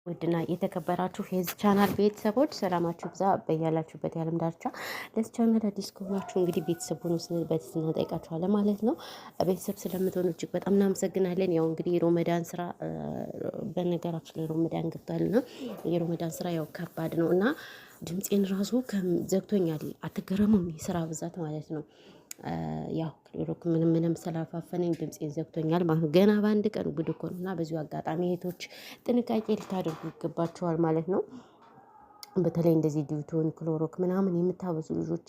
ውድና የተከበራችሁ የዚህ ቻናል ቤተሰቦች ሰላማችሁ ብዛ በያላችሁበት የዓለም ዳርቻ። ለዚህ ቻናል አዲስ ከሆናችሁ እንግዲህ ቤተሰብ ሆኑ ስንል በትህትና እንጠይቃችኋለን ማለት ነው። ቤተሰብ ስለምትሆኑ እጅግ በጣም እናመሰግናለን። ያው እንግዲህ የሮመዳን ስራ በነገራችን ላይ ሮመዳን ገብቷልና የሮመዳን ስራ ያው ከባድ ነው እና ድምፄን ራሱ ዘግቶኛል። አትገረሙም? የስራ ብዛት ማለት ነው። ያው ክሎሮክ ምንም ስላፋፈነኝ ድምፄን ዘግቶኛል ማለት ነው። ገና በአንድ ቀን ጉድ እኮ ነው እና በዚሁ አጋጣሚ እህቶች ጥንቃቄ ልታደርጉ ይገባቸዋል ማለት ነው። በተለይ እንደዚህ ዲዩቶን ክሎሮክ ምናምን የምታበዙ ልጆች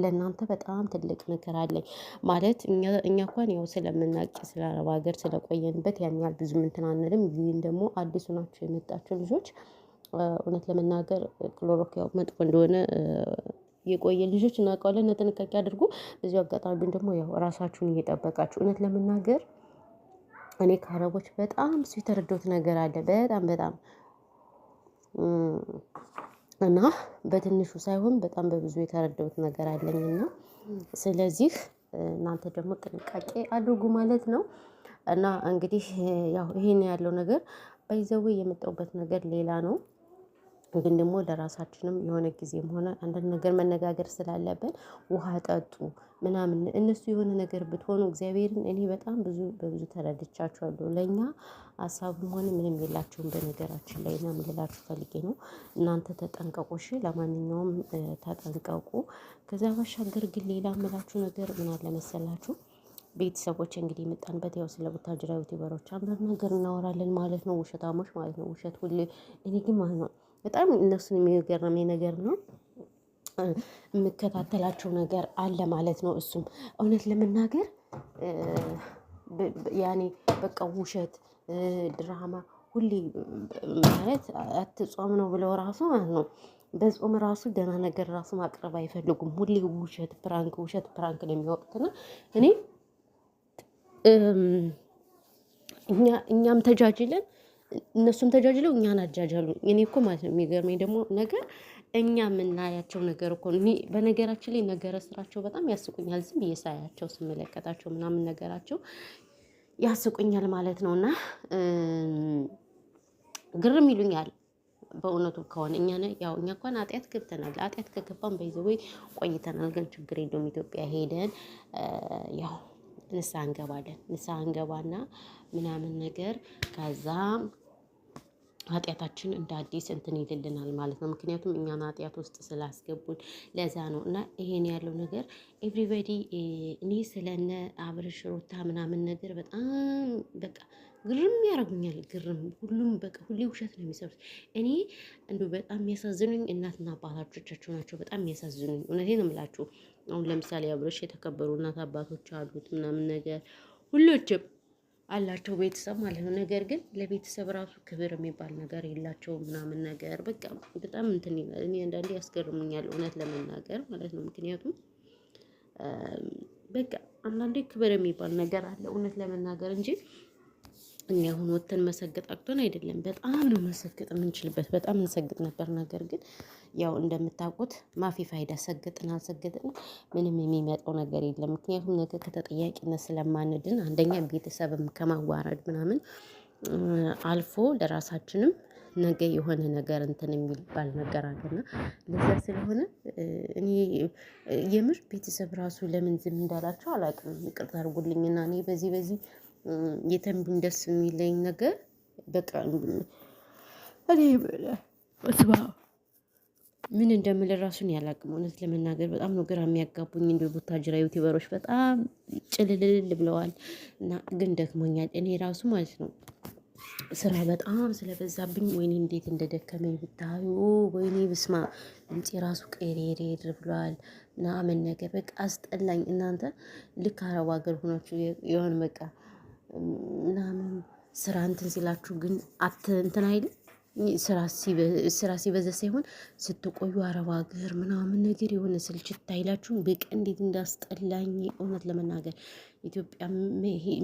ለእናንተ በጣም ትልቅ ምክር አለኝ ማለት እኛ እንኳን ያው ስለምናውቅ ስለ አረብ ሀገር ስለቆየንበት ያን ያህል ብዙ እንትን አንልም። ግን ደግሞ አዲሱ ናቸው የመጣችሁ ልጆች እውነት ለመናገር ክሎሮክ ያው መጥፎ እንደሆነ የቆየ ልጆች እናውቃለን። ጥንቃቄ አድርጉ። በዚሁ አጋጣሚ ደግሞ ያው ራሳችሁን እየጠበቃችሁ እውነት ለመናገር እኔ ከአረቦች በጣም ብዙ የተረዳሁት ነገር አለ። በጣም እና በትንሹ ሳይሆን በጣም በብዙ የተረዳሁት ነገር አለኝና ስለዚህ እናንተ ደግሞ ጥንቃቄ አድርጉ ማለት ነው። እና እንግዲህ ያው ይሄን ያለው ነገር ባይዘው የመጣሁበት ነገር ሌላ ነው። ግን ደግሞ ለራሳችንም የሆነ ጊዜም ሆነ አንዳንድ ነገር መነጋገር ስላለብን ውሃ ጠጡ ምናምን እነሱ የሆነ ነገር ብትሆኑ እግዚአብሔርን እኔ በጣም በብዙ ተረድቻችኋለሁ። ለእኛ ሀሳብም ሆነ ምንም የላቸውም በነገራችን ላይ እና ምን ልላችሁ ፈልጌ ነው። እናንተ ተጠንቀቁ እሺ። ለማንኛውም ተጠንቀቁ። ከዛ ባሻገር ግን ሌላ የምላችሁ ነገር ምን አለ መሰላችሁ ቤተሰቦች እንግዲህ የመጣንበት ያው ስለ ቡታጅራ ዩቲዩበሮች አንዳንድ ነገር እናወራለን ማለት ነው። ውሸታሞች ማለት ነው። ውሸት ሁሌ እኔ ግን ማለት ነው በጣም እነሱን የሚገርመኝ ነገር ነው የምከታተላቸው ነገር አለ ማለት ነው። እሱም እውነት ለመናገር ያኔ በቃ ውሸት ድራማ ሁሌ ማለት አትጾም ነው ብለው ራሱ ማለት ነው። በጾም ራሱ ደህና ነገር ራሱ ማቅረብ አይፈልጉም። ሁሌ ውሸት ፕራንክ ነው የሚያወጡትና እኔ እኛም ተጃጅለን እነሱም ተጃጅለው እኛን አጃጃሉ። እኔ እኮ ማለት ነው የሚገርመኝ ደግሞ ነገር እኛ የምናያቸው ነገር እኮ እኔ በነገራችን ላይ ነገረ ስራቸው በጣም ያስቁኛል። ዝም ብዬ ሳያቸው ስመለከታቸው ምናምን ነገራቸው ያስቁኛል ማለት ነው። እና ግርም ይሉኛል በእውነቱ ከሆነ እኛ እንኳን ኃጢአት ገብተናል። ኃጢአት ከገባን በይዘው ቆይተናል። ግን ችግር የለውም ኢትዮጵያ ሄደን ያው ንስሐ እንገባለን። ንስሐ እንገባና ምናምን ነገር ከዛ ኃጢአታችን እንደ አዲስ እንትን ይልልናል ማለት ነው። ምክንያቱም እኛን ኃጢአት ውስጥ ስላስገቡን ለዛ ነው። እና ይሄን ያለው ነገር ኤቭሪባዲ እኔ ስለነ አብርሽ ሩታ ምናምን ነገር በጣም በቃ ግርም ያደርጉኛል። ግርም ሁሉም በቃ ሁሌ ውሸት ነው የሚሰሩት። እኔ እንደው በጣም የሚያሳዝኑኝ እናትና አባቶቻቸው ናቸው። በጣም የሚያሳዝኑኝ እውነቴን ነው የምላችሁ። አሁን ለምሳሌ አብርሽ የተከበሩ እናት አባቶች አሉት ምናምን ነገር ሁሎችም አላቸው ቤተሰብ ማለት ነው። ነገር ግን ለቤተሰብ ራሱ ክብር የሚባል ነገር የላቸውም ምናምን ነገር በቃ በጣም እንትን ይላል። እኔ አንዳንዴ ያስገርሙኛል እውነት ለመናገር ማለት ነው። ምክንያቱም በቃ አንዳንዴ ክብር የሚባል ነገር አለ እውነት ለመናገር እንጂ እኛ አሁን ወተን መሰገጥ አቅቶን አይደለም። በጣም ነው መሰገጥ የምንችልበት በጣም እንሰግጥ ነበር። ነገር ግን ያው እንደምታውቁት ማፊ ፋይዳ ሰገጥን አልሰገጥን ምንም የሚመጣው ነገር የለም። ምክንያቱም ነገ ከተጠያቂነት ስለማንድን አንደኛ ቤተሰብም ከማዋረድ ምናምን አልፎ ለራሳችንም ነገ የሆነ ነገር እንትን የሚባል ነገር አለና ለዛ ስለሆነ እኔ የምር ቤተሰብ ራሱ ለምን ዝም እንዳላቸው አላውቅም። ይቅርታ አድርጉልኝና እኔ በዚህ የተንቢን ደስ የሚለኝ ነገር በቃ እኔ እስማ ምን እንደምል ራሱን ያላቅም እውነት ለመናገር በጣም ነው ግራ የሚያጋቡኝ። እንደ ቡታጅራ ዩቲዩበሮች በጣም ጭልልል ብለዋል እና ግን ደክሞኛል እኔ ራሱ ማለት ነው። ስራ በጣም ስለበዛብኝ ወይኔ እንዴት እንደደከመኝ ብታዩ። ወይኔ ብስማ ድምፄ ራሱ ቀሬሬር ብሏል ምናምን ነገር በቃ አስጠላኝ። እናንተ ልክ አረብ ሀገር ሆናችሁ የሆነ በቃ ምናምን ስራ እንትን ሲላችሁ ግን እንትን አይልም። ስራ ሲበዛ ሳይሆን ስትቆዩ አረብ ሀገር ምናምን ነገር የሆነ ስልችት አይላችሁም? በቃ እንዴት እንዳስጠላኝ እውነት ለመናገር ኢትዮጵያ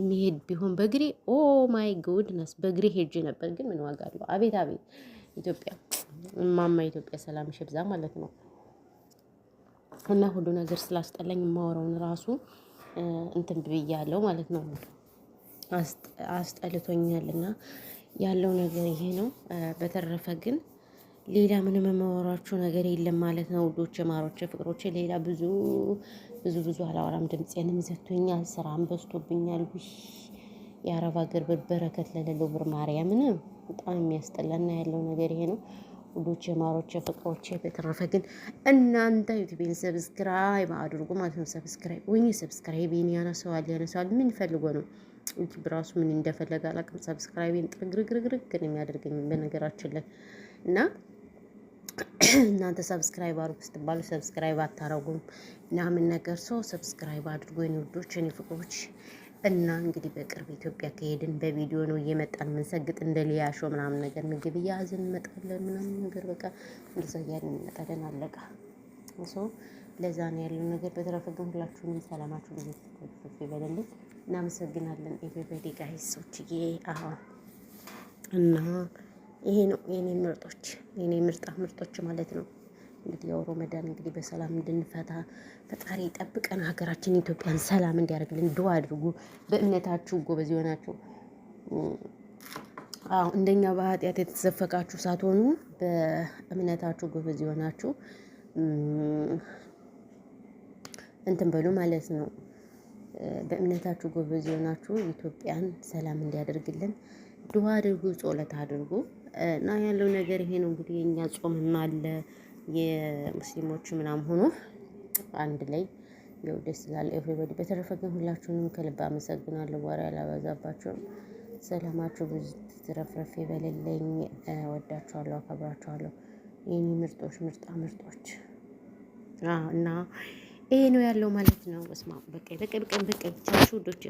መሄድ ቢሆን በእግሬ ኦ ማይ ጉድነስ በእግሬ ሄጄ ነበር። ግን ምን ዋጋ አለው? አቤት ኢትዮጵያ እማማ ኢትዮጵያ ሰላምሽ ይብዛ ማለት ነው። እና ሁሉ ነገር ስላስጠላኝ የማወራውን ራሱ እንትን ብያለሁ ማለት ነው። አስጠልቶኛልና ያለው ነገር ይሄ ነው። በተረፈ ግን ሌላ ምንም የማወራችሁ ነገር የለም ማለት ነው ውዶቼ፣ ማሮቼ፣ ፍቅሮቼ። ሌላ ብዙ አላወራም። ድምፄንም ዘግቶኛል፣ ስራም በዝቶብኛል። የአረብ ሀገር በረከት ለሌለው ብር ማርያምን በጣም የሚያስጠላና ያለው ነገር ይሄ ነው ውዶቼ፣ ማሮቼ፣ ፍቅሮቼ። በተረፈ ግን እናንተ ዩቲዩብን ሰብስክራይብ አድርጉ ማለት ነው። ሰብስክራይብ ያነሰዋል። ምን ፈልጎ ነው ዩቲዩብ ራሱ ምን እንደፈለገ አላውቅም። ሰብስክራይቤን ጥርግርግርግርግ ነው የሚያደርገኝ በነገራችን ላይ እና እናንተ ሰብስክራይብ አድርጉ ስትባሉ ሰብስክራይብ አታረጉም ምናምን ነገር ሰው ሰብስክራይብ አድርጎ የኔ ውዶች፣ የኔ ፍቅሮች። እና እንግዲህ በቅርብ ኢትዮጵያ ከሄድን በቪዲዮ ነው እየመጣን ምንሰግጥ እንደ ሊያሾ ምናምን ነገር ምግብ እያያዝን እንመጣለን ምናምን ነገር በቃ እንደዛ እያልን እንመጣለን። አለቃ ሶ ለዛ ነው ያለው ነገር። በተረፈ ግን ሁላችሁንም ሰላማችሁ ብዙ ይበልልኝ። እናመሰግናለን ኤቨሪባዲ ጋይሶችዬ። እና ይሄ ነው የኔ ምርጦች፣ የኔ ምርጦች ማለት ነው። እንግዲህ ያው ረመዳን እንግዲህ በሰላም እንድንፈታ ፈጣሪ ጠብቀን ሀገራችን ኢትዮጵያን ሰላም እንዲያደርግልን ዱአ አድርጉ። በእምነታችሁ ጎበዝ ይሆናችሁ። እንደኛ በኃጢአት የተዘፈቃችሁ ሳትሆኑ በእምነታችሁ ጎበዝ ይሆናችሁ እንትን በሉ ማለት ነው። በእምነታችሁ ጎበዝ ይሆናችሁ ኢትዮጵያን ሰላም እንዲያደርግልን ዱአ አድርጉ፣ ጸሎት አድርጉ። እና ያለው ነገር ይሄ ነው እንግዲህ የኛ ጾምም አለ የሙስሊሞች ምናምን ሆኖ አንድ ላይ ያው ደስ ይላል ኤቭሪባዲ። በተረፈ ግን ሁላችሁንም ከልብ አመሰግናለሁ። ወሬ አላበዛባችሁም። ሰላማችሁ ብዙ ትረፍረፍ ይበልልኝ። ወዳችኋለሁ፣ አከብራችኋለሁ የኔ ምርጦች፣ ምርጦች። እና ይሄ ነው ያለው ማለት ነው። በስማ በቃ ቻችሁ ዶች